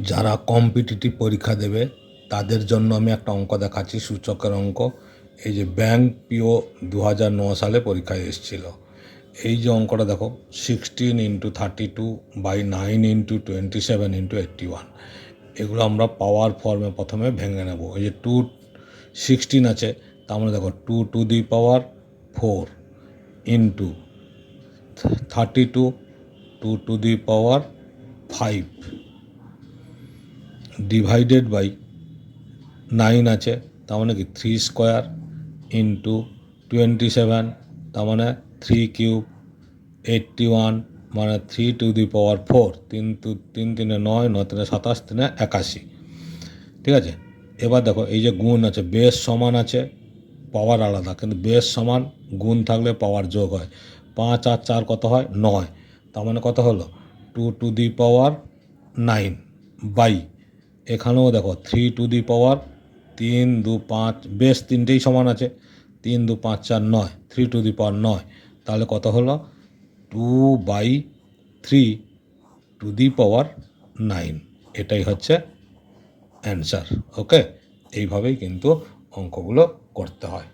যারা কম্পিটিটিভ পরীক্ষা দেবে তাদের জন্য আমি একটা অঙ্ক দেখাচ্ছি, সূচকের অঙ্ক। এই যে ব্যাংক পিও 2009 সালে পরীক্ষায় এসেছিল। এই যে অঙ্কটা দেখো, 16 × 32/9 × 27 × 81, এগুলো আমরা পাওয়ার ফর্মে প্রথমে ভেঙে নেব। এই যে 216 আছে, তার মানে দেখো 2⁴ ইন্টু 32 2⁵ ডিভাইডেড বাই 9 আছে, তার মানে কি 3² ইন্টু 27, তার মানে 3³ 81, মানে 3⁴ 3 3 9 9 3 27 3 81। ঠিক আছে, এবার দেখো এই যে গুণ আছে, বেস সমান আছে, পাওয়ার আলাদা, কিন্তু বেস সমান গুণ থাকলে পাওয়ার যোগ হয়। 5 আর 4 কত হয়? 9। তার মানে কত হলো? 2⁵9 বাই, এখানেও দেখো 3⁵, 3 2 5, বেস তিনটেই সমান আছে, 3 2 5 4 9, 3⁵9, তাহলে কত হলো? 2/3⁹9। এটাই হচ্ছে অ্যান্সার। ওকে, এইভাবেই কিন্তু অঙ্কগুলো করতে হয়।